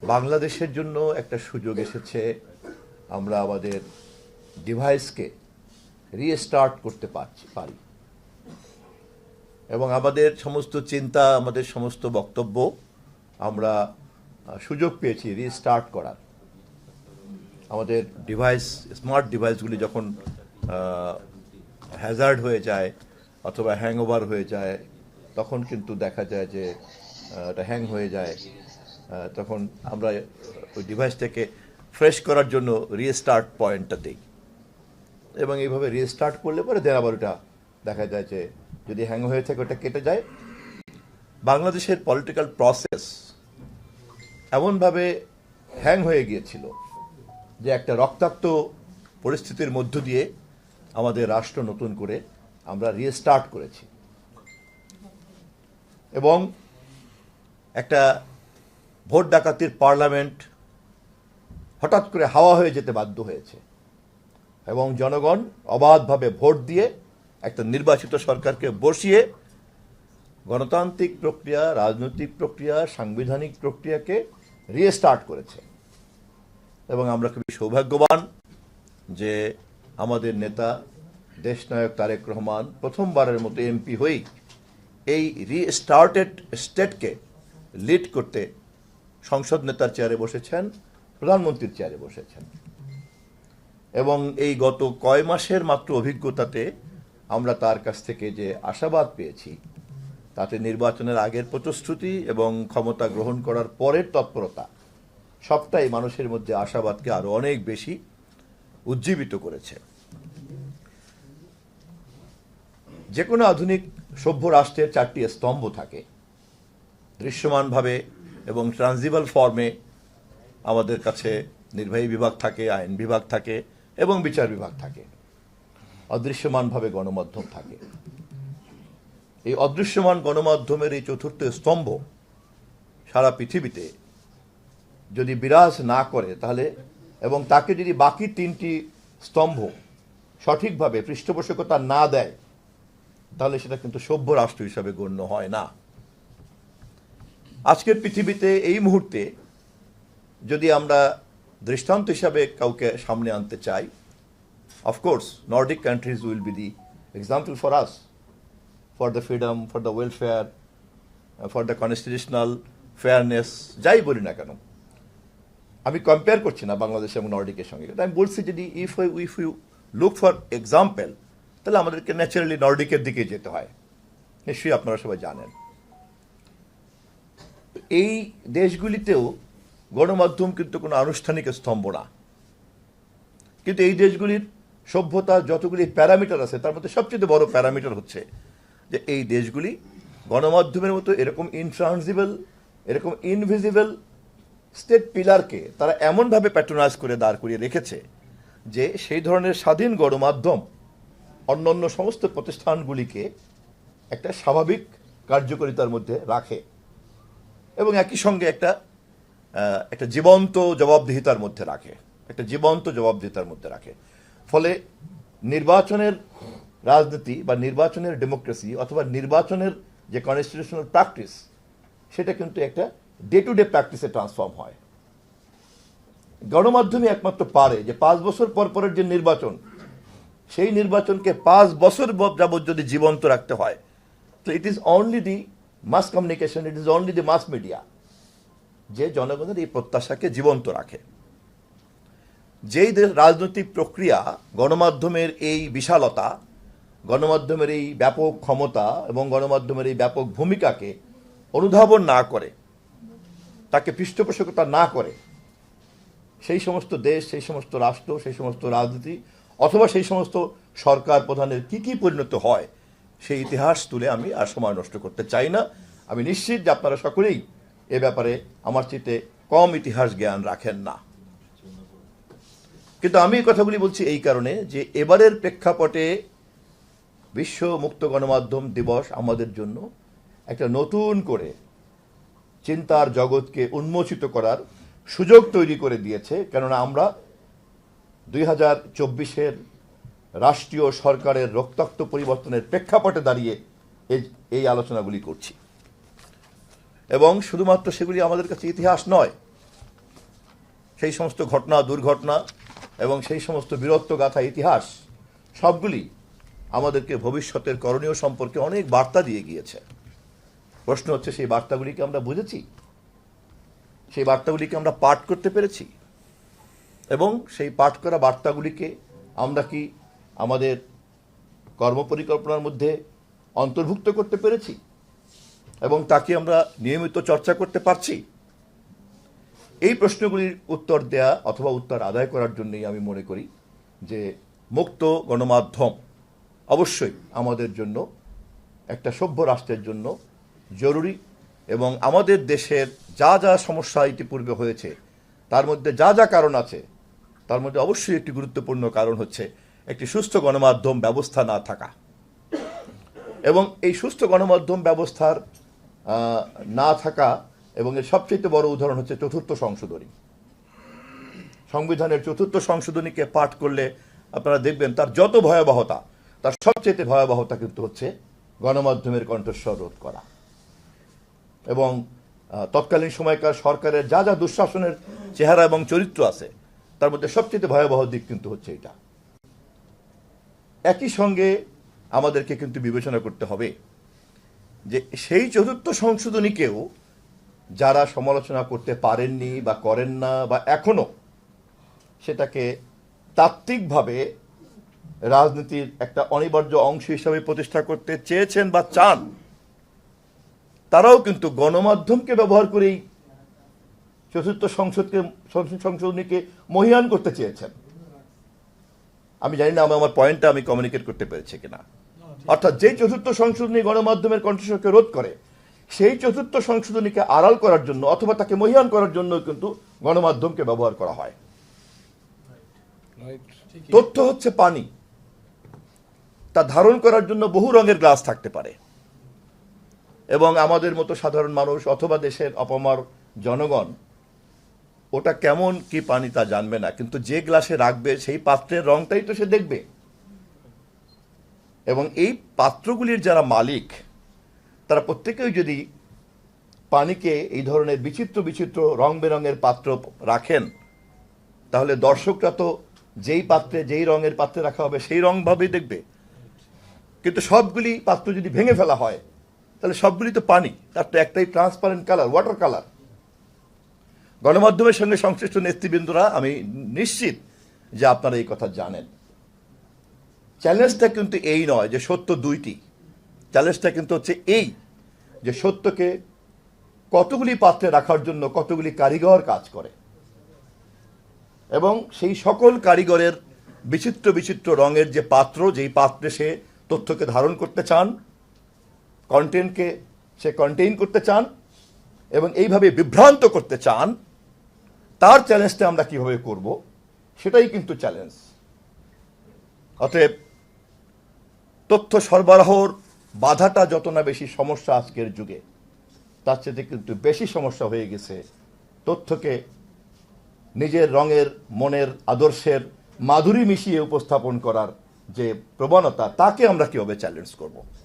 বাংলাদেশের জন্য একটা সুযোগ এসেছে। আমরা আমাদের ডিভাইসকে রিস্টার্ট করতে পারি এবং আমাদের সমস্ত চিন্তা, আমাদের সমস্ত বক্তব্য আমরা সুযোগ পেয়েছি রিস্টার্ট করার। আমাদের ডিভাইস, স্মার্ট ডিভাইসগুলি যখন হ্যাজার্ড হয়ে যায় অথবা হ্যাংওভার হয়ে যায়, তখন কিন্তু দেখা যায় যে এটা হ্যাং হয়ে যায়। তখন আমরা ওই ডিভাইসটাকে ফ্রেশ করার জন্য রিস্টার্ট পয়েন্টটা দিই এবং এইভাবে রিস্টার্ট করলে পরে দেন আবার ওটা দেখা যায় যে যদি হ্যাং হয়ে থাকে ওটা কেটে যায়। বাংলাদেশের পলিটিক্যাল প্রসেস এমনভাবে হ্যাং হয়ে গিয়েছিল যে একটা রক্তাক্ত পরিস্থিতির মধ্য দিয়ে আমাদের রাষ্ট্র নতুন করে আমরা রিস্টার্ট করেছি এবং একটা ভোট ডাকাতির পার্লামেন্ট হঠাৎ করে হাওয়া হয়ে যেতে বাধ্য হয়েছে এবং জনগণ অবাধভাবে ভোট দিয়ে একটা নির্বাচিত সরকারকে বসিয়ে গণতান্ত্রিক প্রক্রিয়া, রাজনৈতিক প্রক্রিয়া, সাংবিধানিক প্রক্রিয়াকে রিস্টার্ট করেছে। এবং আমরা খুবই সৌভাগ্যবান যে আমাদের নেতা দেশনায়ক তারেক রহমান প্রথমবারের মতো এমপি হয়েই এই রিস্টার্টেড স্টেটকে লিড করতে সংসদ নেতার চেয়ারে বসেছেন, প্রধানমন্ত্রীর চেয়ারে বসেছেন। এবং এই গত কয় মাসের মাত্র অভিজ্ঞতাতে আমরা তার কাছ থেকে যে আশাবাদ পেয়েছি, তাতে নির্বাচনের আগের প্রতিশ্রুতি এবং ক্ষমতা গ্রহণ করার পরের তৎপরতা সবটাই মানুষের মধ্যে আশাবাদকে আরো অনেক বেশি উজ্জীবিত করেছে। যে কোনো আধুনিক সভ্য রাষ্ট্রের চারটি স্তম্ভ থাকে, দৃশ্যমানভাবে এবং ট্রানজিবল ফর্মে। আমাদের কাছে নির্বাহী বিভাগ থাকে, আইন বিভাগ থাকে এবং বিচার বিভাগ থাকে। অদৃশ্যমানভাবে গণমাধ্যম থাকে। এই অদৃশ্যমান গণমাধ্যমের এই চতুর্থ স্তম্ভ সারা পৃথিবীতে যদি বিরাজ না করে তাহলে, এবং তাকে যদি বাকি তিনটি স্তম্ভ সঠিকভাবে পৃষ্ঠপোষকতা না দেয়, তাহলে সেটা কিন্তু সভ্য রাষ্ট্র হিসাবে গণ্য হয় না। আজকের পৃথিবীতে এই মুহূর্তে যদি আমরা দৃষ্টান্ত হিসাবে কাউকে সামনে আনতে চাই, of course Nordic countries will be the example for us, for the freedom, for the welfare, for the constitutional fairness, যাই বলি না কেন। আমি কম্পেয়ার করছি না বাংলাদেশ এবং নর্ডিকের সঙ্গে, আমি বলছি যদি if you look for example, তাহলে আমাদেরকে ন্যাচারালি নর্ডিকের দিকে যেতে হয়, নিশ্চয়ই আপনারা সবাই জানেন। এই দেশগুলিতেও গণমাধ্যম কিন্তু কোনো আনুষ্ঠানিক স্তম্ভ না, কিন্তু এই দেশগুলির সভ্যতার যতগুলি প্যারামিটার আছে তার মধ্যে সবচেয়ে বড় প্যারামিটার হচ্ছে যে এই দেশগুলি গণমাধ্যমের মতো এরকম ইনট্রানজিবল, এরকম ইনভিজিবল স্টেট পিলারকে তারা এমনভাবে প্যাট্রোনাইজ করে দাঁড় করিয়ে রেখেছে যে সেই ধরনের স্বাধীন গণমাধ্যম অন্যান্য সমস্ত প্রতিষ্ঠানগুলিকে একটা স্বাভাবিক কার্যকারিতার মধ্যে রাখে এবং একই সঙ্গে একটা জীবন্ত জবাবদিহিতার মধ্যে রাখে, একটা জীবন্ত জবাবদিহিতার মধ্যে রাখে। ফলে নির্বাচনের রাজনীতি বা নির্বাচনের ডেমোক্রেসি অথবা নির্বাচনের যে কনস্টিটিউশনাল প্র্যাকটিস, সেটা কিন্তু একটা ডে টু ডে প্র্যাকটিসে ট্রান্সফর্ম হয়। গণমাধ্যমে একমাত্র পারে যে 5 বছর পর পরের যে নির্বাচন, সেই নির্বাচনকে 5 বছর যাবৎ যদি জীবন্ত রাখতে হয়, তো it is only the mass communication, it is only the mass media যে জনগণের এই প্রত্যাশাকে জীবন্ত রাখে। যেই রাজনৈতিক প্রক্রিয়া গণমাধ্যমের এই বিশালতা, গণমাধ্যমের এই ব্যাপক ক্ষমতা এবং গণমাধ্যমের এই ব্যাপক ভূমিকাকে অনুধাবন না করে, তাকে পৃষ্ঠপোষকতা না করে, সেই সমস্ত দেশ, সেই সমস্ত রাষ্ট্র, সেই সমস্ত রাজনীতি অথবা সেই সমস্ত সরকার প্রধানের কি পরিণত হয়, সেই ইতিহাস তুলে আমি আর সময় নষ্ট করতে চাই না। আমি নিশ্চিত যে আপনারা সকলেই এ ব্যাপারে আমার চেয়ে কম ইতিহাস জ্ঞান রাখেন না। কিন্তু আমি এই কথাগুলি বলছি এই কারণে যে এবারের প্রেক্ষাপটে বিশ্ব মুক্ত গণমাধ্যম দিবস আমাদের জন্য একটা নতুন করে চিন্তার জগৎকে উন্মোচিত করার সুযোগ তৈরি করে দিয়েছে। কেননা আমরা 2024-এর রাষ্ট্রীয় সরকারের রক্তাক্ত পরিবর্তনের প্রেক্ষাপটে দাঁড়িয়ে এই আলোচনাগুলি করছি এবং শুধুমাত্র সেগুলি আমাদের কাছে ইতিহাস নয়, সেই সমস্ত ঘটনা, দুর্ঘটনা এবং সেই সমস্ত বীরত্বগাথা, ইতিহাস সবগুলি আমাদেরকে ভবিষ্যতের করণীয় সম্পর্কে অনেক বার্তা দিয়ে গিয়েছে। প্রশ্ন হচ্ছে, সেই বার্তাগুলিকে আমরা বুঝেছি? সেই বার্তাগুলিকে আমরা পাঠ করতে পেরেছি? এবং সেই পাঠ করা বার্তাগুলিকে আমরা কি আমাদের কর্মপরিকল্পনার মধ্যে অন্তর্ভুক্ত করতে পেরেছি এবং তাকে আমরা নিয়মিত চর্চা করতে পারছি? এই প্রশ্নগুলির উত্তর দেয়া অথবা উত্তর আদায় করার জন্যই আমি মনে করি যে মুক্ত গণমাধ্যম অবশ্যই আমাদের জন্য, একটা সভ্য রাষ্ট্রের জন্য জরুরি। এবং আমাদের দেশের যা যা সমস্যা ইতিপূর্বে হয়েছে তার মধ্যে যা যা কারণ আছে, তার মধ্যে অবশ্যই একটি গুরুত্বপূর্ণ কারণ হচ্ছে একটি সুস্থ গণমাধ্যম ব্যবস্থা না থাকা। এবং এই সুস্থ গণমাধ্যম ব্যবস্থার না থাকা এবং এর সবচেয়ে বড় উদাহরণ হচ্ছে চতুর্থ সংশোধনী। সংবিধানের চতুর্থ সংশোধনীকে পাঠ করলে আপনারা দেখবেন তার যত ভয়াবহতা, তার সবচেয়ে ভয়াবহতা কিন্তু হচ্ছে গণমাধ্যমের কণ্ঠস্বর রোধ করা। এবং তৎকালীন সময়কার সরকারের যা যা দুঃশাসনের চেহারা এবং চরিত্র আছে, তার মধ্যে সবচেয়ে ভয়াবহ দিক কিন্তু হচ্ছে এটা। একই সঙ্গে আমাদেরকে কিন্তু বিবেচনা করতে হবে যে সেই চতুর্থ সংশোধনীকেও যারা সমালোচনা করতে পারেননি বা করেন না, বা এখনো সেটাকে তাত্ত্বিকভাবে রাজনীতির একটা অনিবার্য অংশ হিসাবে প্রতিষ্ঠা করতে চেয়েছেন বা চান, তারাও কিন্তু গণমাধ্যমকে ব্যবহার করেই চতুর্থ সংশোধনীকে মহীয়ান করতে চেয়েছেন। আমি জানি না আমার পয়েন্টটা আমি কমিউনিকেট করতে পেরেছি কিনা। অর্থাৎ যে চতুর্থ সংশোধনী গণমাধ্যমের কণ্ঠস্বরকে রোধ করে, সেই চতুর্থ সংশোধনীকে আড়াল করার জন্য অথবা তাকে মহীয়ান করার জন্য কিন্তু গণমাধ্যমকে ব্যবহার করা হয়। তথ্য হচ্ছে পানি, তা ধারণ করার জন্য বহু রঙের গ্লাস থাকতে পারে এবং আমাদের মতো সাধারণ মানুষ অথবা দেশের অপামর জনগণ ওটা কেমন কি পানি তা জানবে না, কিন্তু যে গ্লাসে রাখবে সেই পাত্রের রংটাই তো সে দেখবে। এবং এই পাত্রগুলির যারা মালিক, তারা প্রত্যেকেই যদি পানিকে এই ধরনের বিচিত্র বিচিত্র রং বেরঙের পাত্র রাখেন, তাহলে দর্শকরা তো যেই পাত্রে, যেই রঙের পাত্রে রাখা হবে সেই রং ভাবেই দেখবে। কিন্তু সবগুলি পাত্র যদি ভেঙে ফেলা হয়, তাহলে সবগুলি তো পানি, তার তো একটাই ট্রান্সপারেন্ট কালার, ওয়াটার কালার। গণমাধ্যমের সঙ্গে সংশ্লিষ্ট নেতৃবৃন্দরা, আমি নিশ্চিত যে আপনারা এই কথা জানেন। চ্যালেঞ্জটা কিন্তু এই নয় যে সত্য দুইটি, চ্যালেঞ্জটা কিন্তু হচ্ছে এই যে সত্যকে কতগুলি পাত্রে রাখার জন্য কতগুলি কারিগর কাজ করে, এবং সেই সকল কারিগরের বিচিত্র বিচিত্র রঙের যে পাত্র, যেই পাত্রে সে তথ্যকে ধারণ করতে চান, কন্টেন্টকে সে কন্টেইন করতে চান এবং এইভাবে বিভ্রান্ত করতে চান, তার চ্যালেঞ্জটা আমরা কিভাবে করব, সেটাই কিন্তু চ্যালেঞ্জ। অতএব তথ্য সরবরাহর বাধাটা যত না বেশি সমস্যা আজকের যুগে, তার চেয়ে কিন্তু বেশি সমস্যা হয়ে গেছে তথ্যকে নিজের রঙের, মনের, আদর্শের মাধুরী মিশিয়ে উপস্থাপন করার যে প্রবণতা, তাকে আমরা কিভাবে চ্যালেঞ্জ করব।